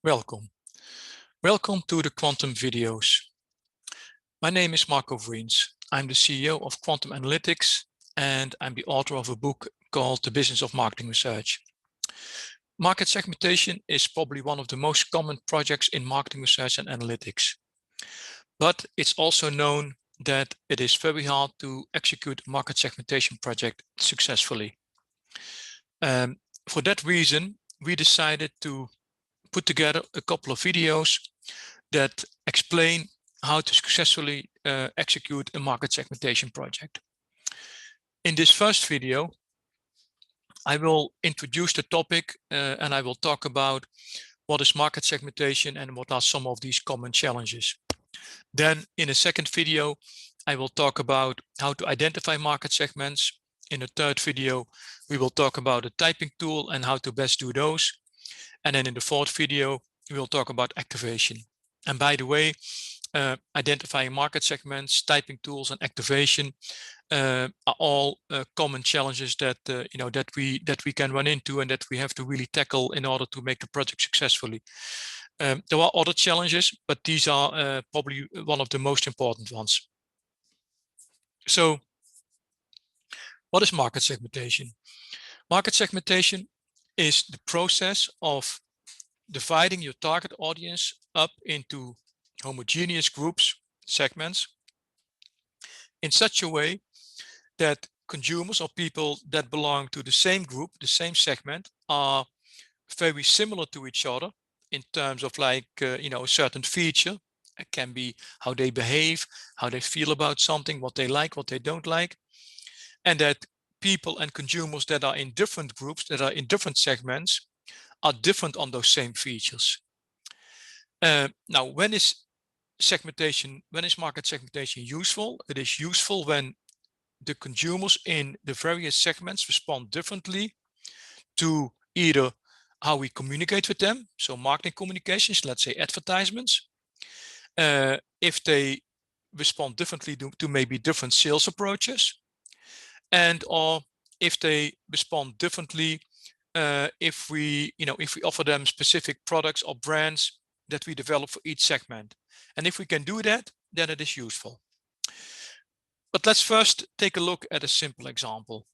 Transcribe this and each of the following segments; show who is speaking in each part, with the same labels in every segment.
Speaker 1: Welcome. Welcome to the Quantum videos. My name is Marco Vriens. I'm the CEO of Quantum Analytics, and I'm the author of a book called The Business of Marketing Research. Market segmentation is probably one of the most common projects in marketing research and analytics. But it's also known that it is very hard to execute a market segmentation project successfully. For that reason, we decided to put together a couple of videos that explain how to successfully execute a market segmentation project. In this first video, I will introduce the topic and I will talk about what is market segmentation and what are some of these common challenges. Then in a second video, I will talk about how to identify market segments. In a third video, we will talk about a typing tool and how to best do those. And then in the fourth video, we will talk about activation. And by the way, identifying market segments, typing tools, and activation are all common challenges that that we can run into and that we have to really tackle in order to make the project successfully. There are other challenges, but these are probably one of the most important ones. So, what is market segmentation? Market segmentation is the process of dividing your target audience up into homogeneous groups, segments, in such a way that consumers or people that belong to the same group, the same segment, are very similar to each other in terms of a certain feature. It can be how they behave, how they feel about something, what they like, what they don't like, and that people and consumers that are in different groups, that are in different segments, are different on those same features. Now, when is market segmentation useful? It is useful when the consumers in the various segments respond differently to either how we communicate with them, so marketing communications, let's say advertisements, if they respond differently to maybe different sales approaches, and or if they respond differently if we offer them specific products or brands that we develop for each segment. And if we can do that, then it is useful. But let's first take a look at a simple example.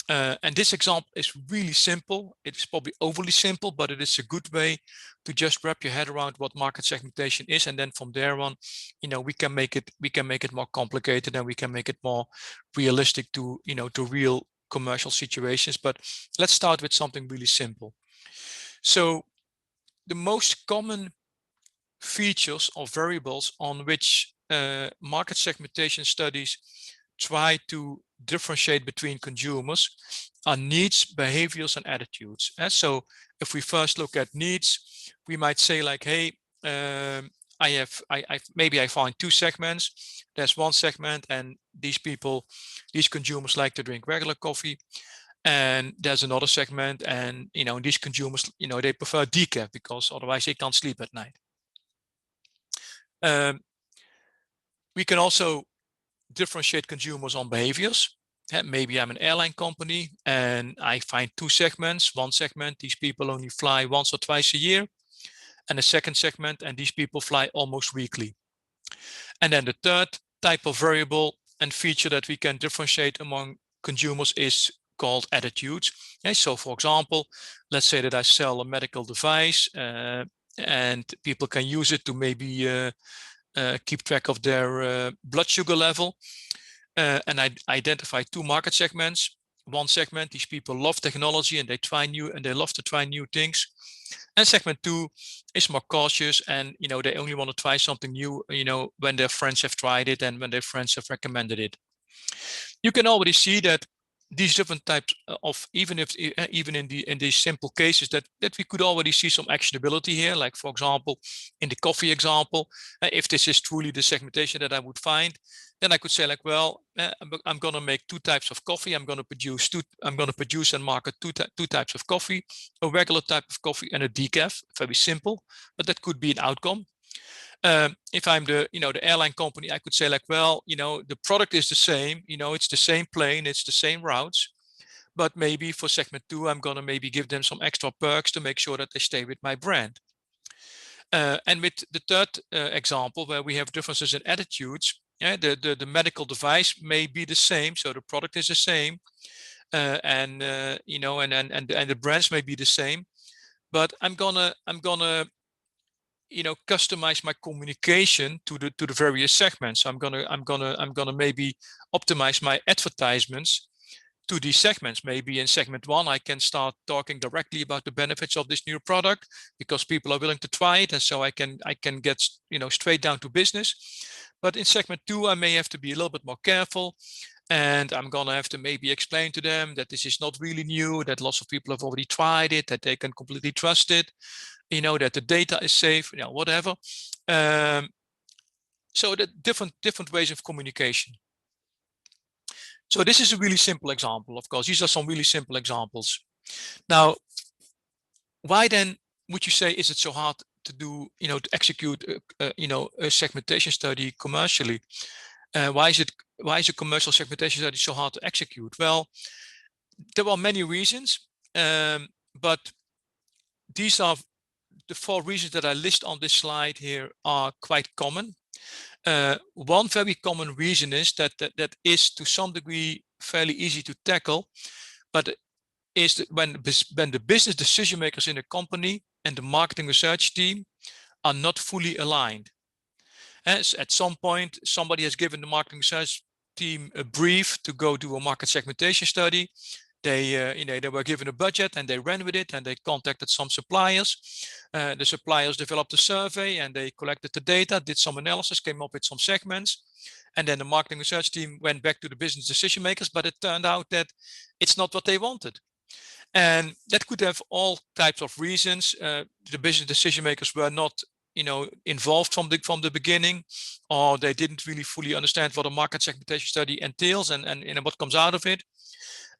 Speaker 1: And this example is really simple. It's probably overly simple, but it is a good way to just wrap your head around what market segmentation is, and then from there on, we can make it more complicated, and we can make it more realistic to real commercial situations. But let's start with something really simple. So the most common features or variables on which market segmentation studies try to differentiate between consumers are needs, behaviors, and attitudes. And so if we first look at needs, we might say like, hey, maybe I find two segments. There's one segment, and these consumers like to drink regular coffee. And there's another segment, and these consumers, they prefer decaf because otherwise they can't sleep at night. We can also differentiate consumers on behaviors. Maybe I'm an airline company and I find two segments. One segment, these people only fly once or twice a year, and a second segment, and these people fly almost weekly. And then the third type of variable and feature that we can differentiate among consumers is called attitudes. So for example, let's say that I sell a medical device and people can use it to maybe keep track of their blood sugar level. And I identify two market segments. One segment, these people love technology and they love to try new things. And segment two is more cautious, and they only want to try something new when their friends have tried it and when their friends have recommended it. You can already see that these different types of, even in these simple cases, that we could already see some actionability here. Like for example, in the coffee example, if this is truly the segmentation that I would find, then I could say like, well, I'm going to make two types of coffee. I'm going to produce and market two types of coffee, a regular type of coffee and a decaf. Very simple, but that could be an outcome. If I'm the airline company, I could say like, well, the product is the same, it's the same plane, it's the same routes, but maybe for segment two, I'm going to maybe give them some extra perks to make sure that they stay with my brand. And with the third example, where we have differences in attitudes, the medical device may be the same, so the product is the same, and the brands may be the same, but I'm gonna customize my communication to the various segments. I'm gonna maybe optimize my advertisements to these segments. Maybe in segment 1, I can start talking directly about the benefits of this new product because people are willing to try it, and so I can get straight down to business. But in segment 2, I may have to be a little bit more careful, and I'm gonna have to maybe explain to them that this is not really new, that lots of people have already tried it, that they can completely trust it, that the data is safe, whatever. So the different ways of communication. So this is a really simple example. Of course, these are some really simple examples. Now, why then would you say is it so hard to do, to execute, a segmentation study commercially? Why is a commercial segmentation study so hard to execute? Well, there are many reasons, but these are the 4 reasons that I list on this slide here are quite common. One very common reason is that is to some degree fairly easy to tackle, but is that when the business decision makers in a company and the marketing research team are not fully aligned. As at some point, somebody has given the marketing research team a brief to go do a market segmentation study. They were given a budget and they ran with it, and they contacted some suppliers. The suppliers developed a survey and they collected the data, did some analysis, came up with some segments. And then the marketing research team went back to the business decision makers, but it turned out that it's not what they wanted. And that could have all types of reasons. The business decision makers were not involved from the beginning, or they didn't really fully understand what a market segmentation study entails and what comes out of it.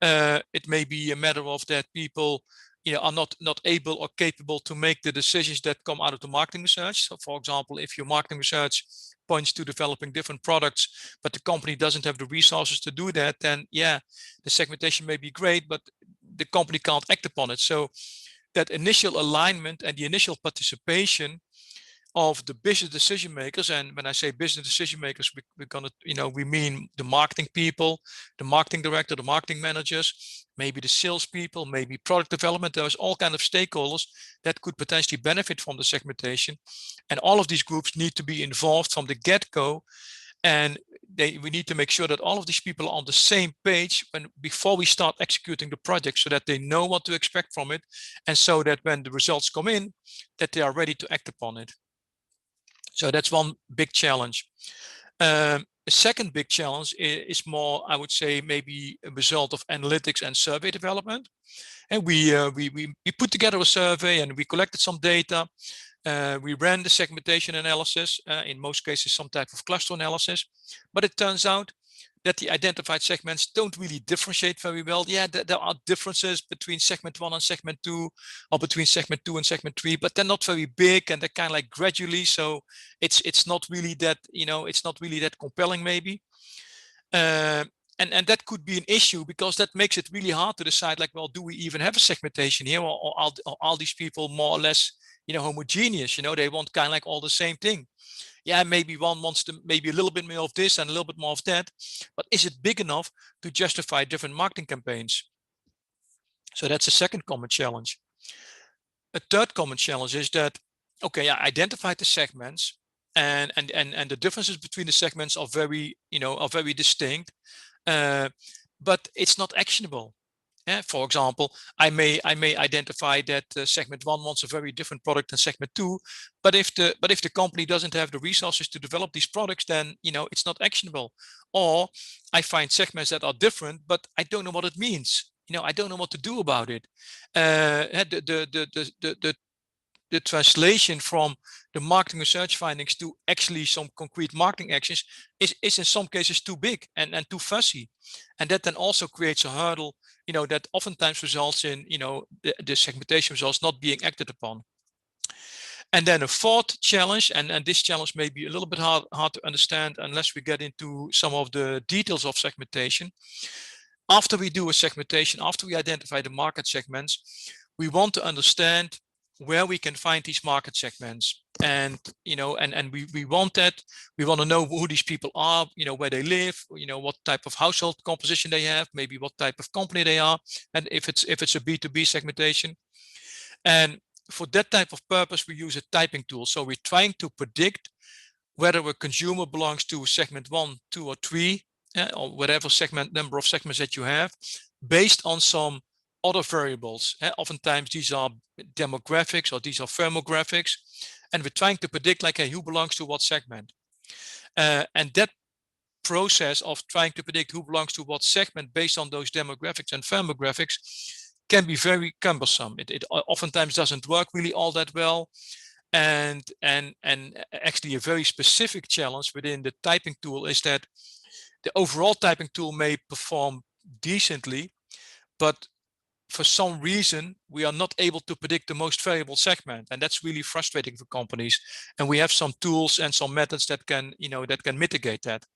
Speaker 1: It may be a matter of that people are not able or capable to make the decisions that come out of the marketing research. So for example, if your marketing research points to developing different products, but the company doesn't have the resources to do that, then the segmentation may be great, but the company can't act upon it. So that initial alignment and the initial participation of the business decision makers, and when I say business decision makers, we mean the marketing people, the marketing director, the marketing managers, maybe the salespeople, maybe product development. There's all kinds of stakeholders that could potentially benefit from the segmentation, and all of these groups need to be involved from the get-go. And we need to make sure that all of these people are on the same page before we start executing the project, so that they know what to expect from it, and so that when the results come in, that they are ready to act upon it. So that's one big challenge. A second big challenge is more, I would say, maybe a result of analytics and survey development. And we put together a survey and we collected some data. We ran the segmentation analysis, in most cases some type of cluster analysis, but it turns out that the identified segments don't really differentiate very well. There are differences between segment 1 and segment 2, or between segment 2 and segment 3, but they're not very big, and they're kind of like gradually. So it's not really that, it's not really that compelling maybe. And that could be an issue, because that makes it really hard to decide, like, well, do we even have a segmentation here, or are all these people more or less, homogeneous? They want kind of like all the same thing. Maybe one wants to maybe a little bit more of this and a little bit more of that, but is it big enough to justify different marketing campaigns? So that's a second common challenge. A third common challenge is that, okay, I identified the segments, and the differences between the segments are very distinct, but it's not actionable. For example, I may identify that segment 1 wants a very different product than segment 2, but if the company doesn't have the resources to develop these products, then it's not actionable. Or I find segments that are different, but I don't know what it means. I don't know what to do about it. The translation from the marketing research findings to actually some concrete marketing actions is in some cases too big and too fussy. And that then also creates a hurdle, that oftentimes results in, the segmentation results not being acted upon. And then a fourth challenge, and this challenge may be a little bit hard to understand unless we get into some of the details of segmentation. After we do a segmentation, after we identify the market segments, we want to understand where we can find these market segments. And we want that. We want to know who these people are, where they live, what type of household composition they have, maybe what type of company they are, and if it's a B2B segmentation. And for that type of purpose, we use a typing tool. So we're trying to predict whether a consumer belongs to segment 1, 2, or 3, or whatever number of segments that you have, based on some other variables. Oftentimes these are demographics or these are firmographics, and we're trying to predict like, hey, who belongs to what segment. And that process of trying to predict who belongs to what segment based on those demographics and firmographics can be very cumbersome. It oftentimes doesn't work really all that well. And actually a very specific challenge within the typing tool is that the overall typing tool may perform decently, but for some reason we are not able to predict the most valuable segment, and that's really frustrating for companies. And we have some tools and some methods that can mitigate that.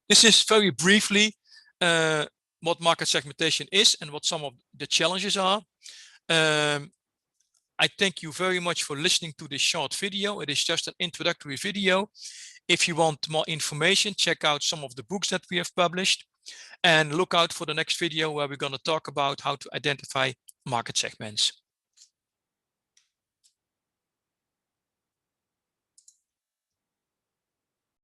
Speaker 1: This is very briefly what market segmentation is and what some of the challenges are. I thank you very much for listening to this short video. It is just an introductory video. If you want more information, check out some of the books that we have published, and look out for the next video where we're going to talk about how to identify market segments.